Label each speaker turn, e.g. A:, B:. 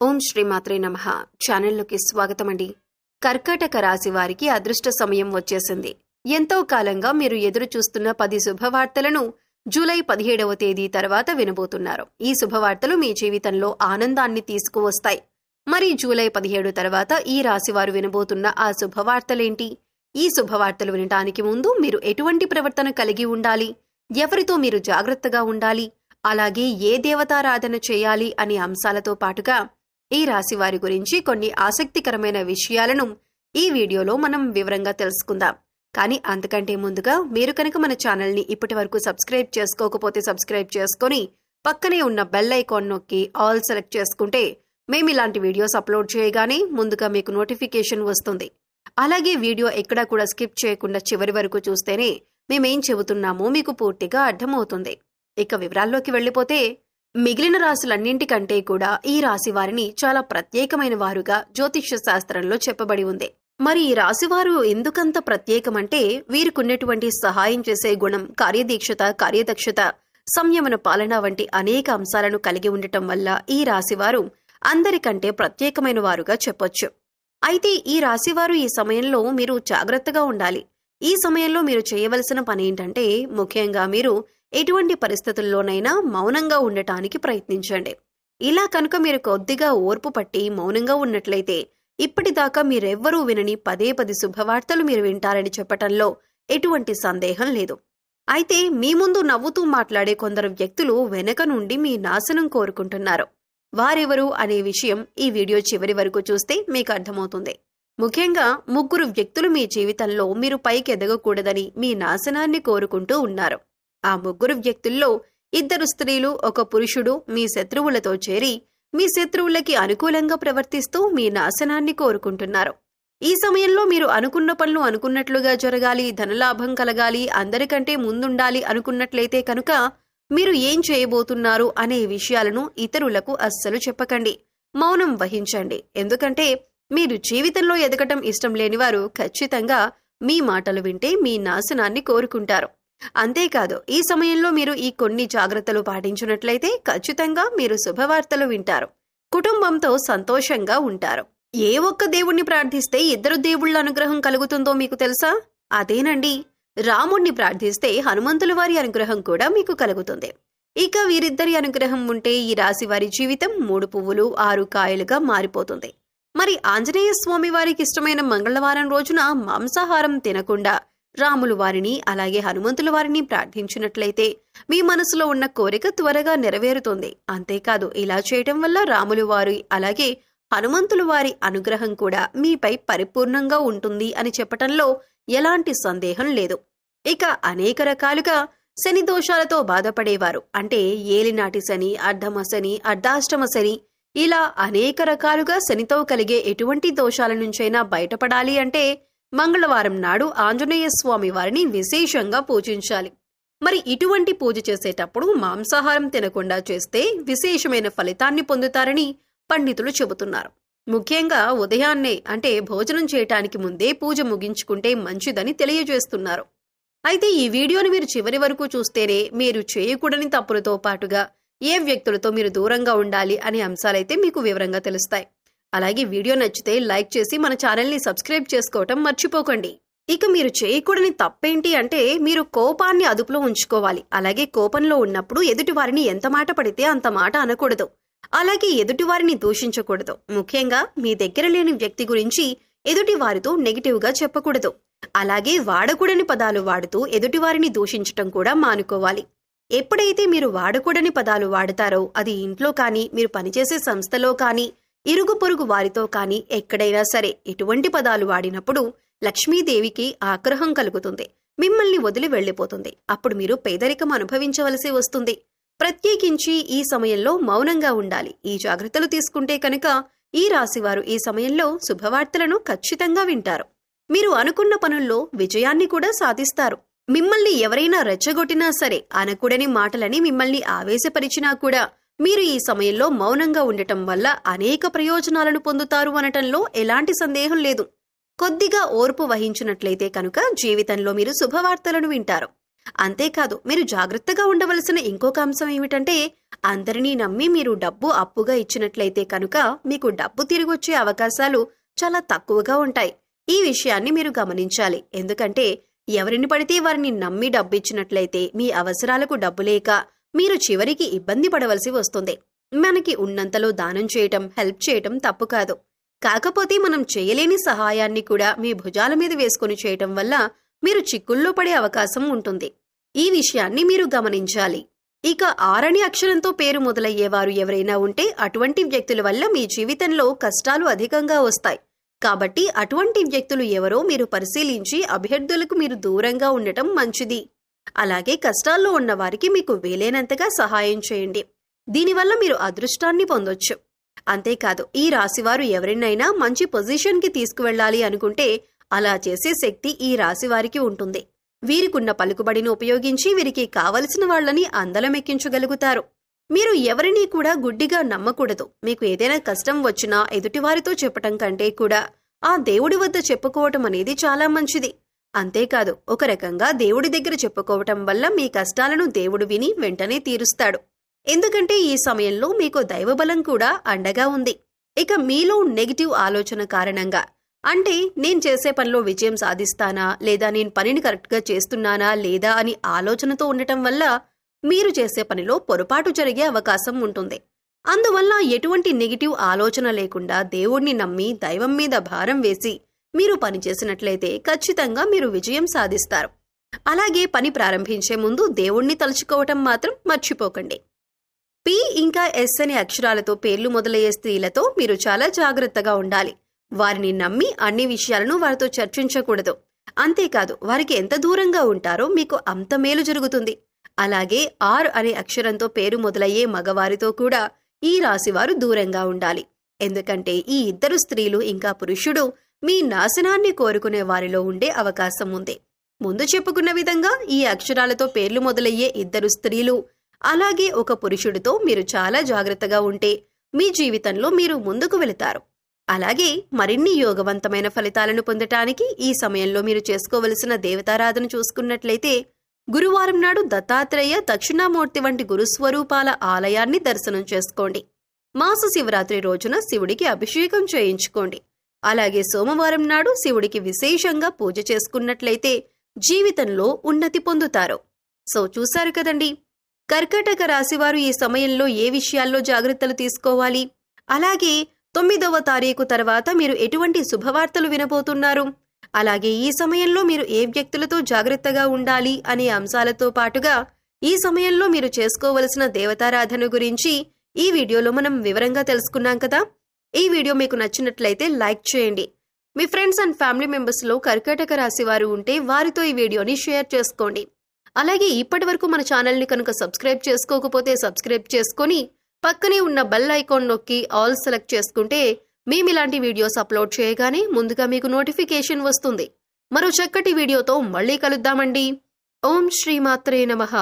A: ఓం శ్రీమాత్రే నమః. ఛానల్లోకి స్వాగతమండి. కర్కాటక రాశి వారికి అదృష్ట సమయం వచ్చేసింది. ఎంతో కాలంగా మీరు ఎదురు చూస్తున్న 10 శుభవార్తలను జూలై 17వ తేదీ తర్వాత వినబోతున్నారు. ఈ శుభవార్తలు మీ జీవితంలో ఆనందాన్ని తీసుకువస్తాయి. మరి జూలై 17 తర్వాత ఈ రాశి వారు వినబోతున్న ఆ శుభవార్తలేంటి? ఈ శుభవార్తలు వినడానికి ముందు మీరు ఎటువంటి ప్రవర్తన కలిగి ఉండాలి, ఎవరితో మీరు జాగ్రత్తగా ఉండాలి, అలాగే ఏ దేవతారాధన చేయాలి అనే అంశాలతో పాటుగా ఈ రాశి వారి గురించి కొన్ని ఆసక్తికరమైన విషయాలను ఈ వీడియోలో మనం వివరంగా తెలుసుకుందాం. కానీ అంతకంటే ముందుగా మీరు కనుక మన ఛానల్ని ఇప్పటి వరకు సబ్స్క్రైబ్ చేసుకోకపోతే సబ్స్క్రైబ్ చేసుకొని పక్కనే ఉన్న బెల్ ఐకాన్ నొక్కి ఆల్ సెలెక్ట్ చేసుకుంటే మేము ఇలాంటి వీడియోస్ అప్లోడ్ చేయగానే ముందుగా మీకు నోటిఫికేషన్ వస్తుంది. అలాగే వీడియో ఎక్కడా కూడా స్కిప్ చేయకుండా చివరి వరకు చూస్తేనే మేమేం చెబుతున్నామో మీకు పూర్తిగా అర్థమవుతుంది. ఇక వివరాల్లోకి వెళ్ళిపోతే, మిగిలిన రాశులన్నింటికంటే కూడా ఈ రాశి వారిని చాలా ప్రత్యేకమైన వారుగా జ్యోతిష్య శాస్త్రంలో చెప్పబడి ఉంది. మరి ఈ రాశివారు ఎందుకంత ప్రత్యేకమంటే, వీరికున్నటువంటి సహాయం చేసే గుణం, కార్యదీక్షత, కార్యదక్షత, సంయమన పాలన వంటి అనేక అంశాలను కలిగి ఉండటం వల్ల ఈ రాశివారు అందరికంటే ప్రత్యేకమైన వారుగా చెప్పొచ్చు. అయితే ఈ రాశివారు ఈ సమయంలో మీరు జాగ్రత్తగా ఉండాలి. ఈ సమయంలో మీరు చేయవలసిన పని ఏంటంటే, ముఖ్యంగా మీరు ఎటువంటి పరిస్థితుల్లోనైనా మౌనంగా ఉండటానికి ప్రయత్నించండి. ఇలా కనుక మీరు కొద్దిగా ఓర్పు పట్టి మౌనంగా ఉన్నట్లయితే ఇప్పటిదాకా మీరెవ్వరూ వినని 10 శుభవార్తలు మీరు వింటారని చెప్పటంలో ఎటువంటి సందేహం లేదు. అయితే మీ ముందు నవ్వుతూ మాట్లాడే కొందరు వ్యక్తులు వెనక నుండి మీ నాశనం కోరుకుంటున్నారు. వారెవరు అనే విషయం ఈ వీడియో చివరి వరకు చూస్తే మీకు అర్థమవుతుంది. ముఖ్యంగా 3 వ్యక్తులు మీ జీవితంలో మీరు పైకెదగకూడదని మీ నాశనాన్ని కోరుకుంటూ ఉన్నారు. ఆ 3 వ్యక్తుల్లో 2 స్త్రీలు, 1 పురుషుడు మీ శత్రువులతో చేరి మీ శత్రువులకి అనుకూలంగా ప్రవర్తిస్తూ మీ నాశనాన్ని కోరుకుంటున్నారు. ఈ సమయంలో మీరు అనుకున్న పనులు అనుకున్నట్లుగా జరగాలి, ధనలాభం కలగాలి, అందరికంటే ముందుండాలి అనుకున్నట్లయితే కనుక మీరు ఏం చేయబోతున్నారు అనే విషయాలను ఇతరులకు అస్సలు చెప్పకండి. మౌనం వహించండి. ఎందుకంటే మీరు జీవితంలో ఎదగటం ఇష్టం లేనివారు ఖచ్చితంగా మీ మాటలు వింటే మీ నాశనాన్ని కోరుకుంటారు. అంతేకాదు, ఈ సమయంలో మీరు ఈ కొన్ని జాగ్రత్తలు పాటించినట్లయితే ఖచ్చితంగా మీరు శుభవార్తలు వింటారు. కుటుంబంతో సంతోషంగా ఉంటారు. ఏ ఒక్క దేవుణ్ణి ప్రార్థిస్తే 2 దేవుళ్ల అనుగ్రహం కలుగుతుందో మీకు తెలుసా? అదేనండి, రాముణ్ణి ప్రార్థిస్తే హనుమంతుల వారి అనుగ్రహం కూడా మీకు కలుగుతుంది. ఇక వీరిద్దరి అనుగ్రహం ఉంటే ఈ రాశి వారి జీవితం 3 పువ్వులు 6 కాయలుగా మారిపోతుంది. మరి ఆంజనేయ స్వామి వారికి ఇష్టమైన మంగళవారం రోజున మాంసాహారం తినకుండా రాములు వారిని అలాగే హనుమంతుల వారిని ప్రార్థించినట్లయితే మీ మనసులో ఉన్న కోరిక త్వరగా నెరవేరుతుంది. అంతేకాదు, ఇలా చేయటం వల్ల రాములు వారి అలాగే హనుమంతుల వారి అనుగ్రహం కూడా మీపై పరిపూర్ణంగా ఉంటుంది అని చెప్పటంలో ఎలాంటి సందేహం లేదు. ఇక అనేక రకాలుగా శని దోషాలతో బాధపడేవారు, అంటే ఏలినాటి శని, అర్ధమ శని, అర్ధాష్టమ శని, ఇలా అనేక రకాలుగా శనితో కలిగే ఎటువంటి దోషాల నుంచైనా బయటపడాలి అంటే మంగళవారం నాడు ఆంజనేయ స్వామి వారిని విశేషంగా పూజించాలి. మరి ఇటువంటి పూజ చేసేటప్పుడు మాంసాహారం తినకుండా చేస్తే విశేషమైన ఫలితాన్ని పొందుతారని పండితులు చెబుతున్నారు. ముఖ్యంగా ఉదయాన్నే, అంటే భోజనం చేయటానికి ముందే పూజ ముగించుకుంటే మంచిదని తెలియజేస్తున్నారు. అయితే ఈ వీడియోని మీరు చివరి వరకు చూస్తేనే మీరు చేయకూడని తప్పులతో పాటుగా ఏ వ్యక్తులతో మీరు దూరంగా ఉండాలి అనే అంశాలైతే మీకు వివరంగా తెలుస్తాయి. అలాగే వీడియో నచ్చితే లైక్ చేసి మన ఛానల్ని సబ్స్క్రైబ్ చేసుకోవటం మర్చిపోకండి. ఇక మీరు చేయకూడని తప్పేంటి అంటే, మీరు కోపాన్ని అదుపులో ఉంచుకోవాలి. అలాగే కోపంలో ఉన్నప్పుడు ఎదుటి వారిని ఎంత మాట పడితే అంత మాట అనకూడదు. అలాగే ఎదుటి వారిని దూషించకూడదు. ముఖ్యంగా మీ దగ్గర లేని వ్యక్తి గురించి ఎదుటి వారితో నెగిటివ్గా చెప్పకూడదు. అలాగే వాడకూడని పదాలు వాడుతూ ఎదుటి వారిని దూషించటం కూడా మానుకోవాలి. ఎప్పుడైతే మీరు వాడకూడని పదాలు వాడతారో, అది ఇంట్లో కానీ, మీరు పనిచేసే సంస్థలో కానీ, ఇరుగు పొరుగు వారితో కానీ ఎక్కడైనా సరే ఎటువంటి పదాలు వాడినప్పుడు లక్ష్మీదేవికి ఆగ్రహం కలుగుతుంది. మిమ్మల్ని వదిలి వెళ్లిపోతుంది. అప్పుడు మీరు పేదరికం అనుభవించవలసి వస్తుంది. ప్రత్యేకించి ఈ సమయంలో మౌనంగా ఉండాలి. ఈ జాగ్రత్తలు తీసుకుంటే కనుక ఈ రాశివారు ఈ సమయంలో శుభవార్తలను ఖచ్చితంగా వింటారు. మీరు అనుకున్న పనుల్లో విజయాన్ని కూడా సాధిస్తారు. మిమ్మల్ని ఎవరైనా రెచ్చగొట్టినా సరే, అనకూడని మాటలని మిమ్మల్ని ఆవేశపరిచినా కూడా మీరు ఈ సమయంలో మౌనంగా ఉండటం వల్ల అనేక ప్రయోజనాలను పొందుతారు అనటంలో ఎలాంటి సందేహం లేదు. కొద్దిగా ఓర్పు వహించినట్లయితే కనుక జీవితంలో మీరు శుభవార్తలను వింటారు. అంతేకాదు మీరు జాగ్రత్తగా ఉండవలసిన ఇంకొక అంశం ఏమిటంటే అందరినీ నమ్మి మీరు డబ్బు అప్పుగా ఇచ్చినట్లయితే కనుక మీకు డబ్బు తిరిగొచ్చే అవకాశాలు చాలా తక్కువగా ఉంటాయి. ఈ విషయాన్ని మీరు గమనించాలి. ఎందుకంటే ఎవరిని పడితే వారిని నమ్మి డబ్బిచ్చినట్లయితే మీ అవసరాలకు డబ్బు లేక మీరు చివరికి ఇబ్బంది పడవలసి వస్తుంది. మనకి ఉన్నంతలో దానం చేయటం, హెల్ప్ చేయటం తప్పు కాదు. కాకపోతే మనం చేయలేని సహాయాన్ని కూడా మీ భుజాల మీద వేసుకుని చేయటం వల్ల మీరు చిక్కుల్లో పడే అవకాశం ఉంటుంది. ఈ విషయాన్ని మీరు గమనించాలి. ఇక 6 అనే అక్షరంతో పేరు మొదలయ్యేవారు ఎవరైనా ఉంటే అటువంటి వ్యక్తుల వల్ల మీ జీవితంలో కష్టాలు అధికంగా వస్తాయి. కాబట్టి అటువంటి వ్యక్తులు ఎవరో మీరు పరిశీలించి అభ్యర్థులకు మీరు దూరంగా ఉండటం మంచిది. అలాగే కష్టాల్లో ఉన్న వారికి మీకు వీలైనంతగా సహాయం చేయండి. దీనివల్ల మీరు అదృష్టాన్ని పొందొచ్చు. అంతేకాదు ఈ రాశివారు ఎవరినైనా మంచి పొజిషన్కి తీసుకువెళ్లాలి అనుకుంటే అలా చేసే శక్తి ఈ రాశివారికి ఉంటుంది. వీరికున్న పలుకుబడిని ఉపయోగించి వీరికి కావలసిన వాళ్లని అందలమెక్కించగలుగుతారు. మీరు ఎవరినీ కూడా గుడ్డిగా నమ్మకూడదు. మీకు ఏదైనా కష్టం వచ్చినా ఎదుటివారితో చెప్పటం కంటే కూడా ఆ దేవుడి వద్ద చెప్పుకోవటం అనేది చాలా మంచిది. అంతేకాదు ఒక రకంగా దేవుడి దగ్గర చెప్పుకోవటం వల్ల మీ కష్టాలను దేవుడు విని వెంటనే తీరుస్తాడు. ఎందుకంటే ఈ సమయంలో మీకు దైవబలం కూడా అండగా ఉంది. ఇక మీలో నెగిటివ్ ఆలోచన కారణంగా, అంటే నేను చేసే పనిలో విజయం సాధిస్తానా లేదా నేను పనిని కరెక్ట్గా చేస్తున్నానా లేదా అని ఆలోచనతో ఉండటం వల్ల మీరు చేసే పనిలో పొరపాటు జరిగే అవకాశం ఉంటుంది. అందువల్ల ఎటువంటి నెగిటివ్ ఆలోచన లేకుండా దేవుణ్ణి నమ్మి దైవం మీద భారం వేసి మీరు పనిచేసినట్లయితే ఖచ్చితంగా మీరు విజయం సాధిస్తారు. అలాగే పని ప్రారంభించే ముందు దేవుణ్ణి తలుచుకోవటం మాత్రం మర్చిపోకండి. పి ఇంకా ఎస్ అనే అక్షరాలతో పేర్లు మొదలయ్యే స్త్రీలతో మీరు చాలా జాగ్రత్తగా ఉండాలి. వారిని నమ్మి అన్ని విషయాలను వారితో చర్చించకూడదు. అంతేకాదు వారికి ఎంత దూరంగా ఉంటారో మీకు అంత మేలు జరుగుతుంది. అలాగే ఆర్ అనే అక్షరంతో పేరు మొదలయ్యే మగవారితో కూడా ఈ రాశివారు దూరంగా ఉండాలి. ఎందుకంటే ఈ ఇద్దరు స్త్రీలు ఇంకా పురుషుడు మీ నాశనాన్ని కోరుకునే వారిలో ఉండే అవకాశం ఉంది. ముందు చెప్పుకున్న విధంగా ఈ అక్షరాలతో పేర్లు మొదలయ్యే ఇద్దరు స్త్రీలు అలాగే ఒక పురుషుడితో మీరు చాలా జాగ్రత్తగా ఉంటే మీ జీవితంలో మీరు ముందుకు వెళతారు. అలాగే మరిన్ని యోగవంతమైన ఫలితాలను పొందటానికి ఈ సమయంలో మీరు చేసుకోవలసిన దేవతారాధన చూసుకున్నట్లయితే గురువారం నాడు దత్తాత్రేయ, దక్షిణామూర్తి వంటి గురుస్వరూపాల ఆలయాన్ని దర్శనం చేసుకోండి. మాస శివరాత్రి రోజున శివుడికి అభిషేకం చేయించుకోండి. అలాగే సోమవారం నాడు శివుడికి విశేషంగా పూజ చేసుకున్నట్లయితే జీవితంలో ఉన్నతి పొందుతారు. సో చూశారు కదండి, కర్కాటక రాశివారు ఈ సమయంలో ఏ విషయాల్లో జాగ్రత్తలు తీసుకోవాలి, అలాగే 9వ తారీఖు తర్వాత మీరు ఎటువంటి శుభవార్తలు వినబోతున్నారు, అలాగే ఈ సమయంలో మీరు ఏ వ్యక్తులతో జాగ్రత్తగా ఉండాలి అనే అంశాలతో పాటుగా ఈ సమయంలో మీరు చేసుకోవలసిన దేవతారాధన గురించి ఈ వీడియోలో మనం వివరంగా తెలుసుకున్నాం కదా. ఈ వీడియో మీకు నచ్చినట్లయితే లైక్ చేయండి. మీ ఫ్రెండ్స్ అండ్ ఫ్యామిలీ మెంబర్స్లో కర్కాటక రాశి వారు ఉంటే వారితో ఈ వీడియోని షేర్ చేసుకోండి. అలాగే ఇప్పటి వరకు మన ఛానల్ని కనుక సబ్స్క్రైబ్ చేసుకోకపోతే సబ్స్క్రైబ్ చేసుకొని పక్కనే ఉన్న బెల్ ఐకాన్ నొక్కి ఆల్ సెలెక్ట్ చేసుకుంటే మేము ఇలాంటి వీడియోస్ అప్లోడ్ చేయగానే ముందుగా మీకు నోటిఫికేషన్ వస్తుంది. మరో చక్కటి వీడియోతో మళ్ళీ కలుద్దామండి. ఓం శ్రీమాత్రే నమః.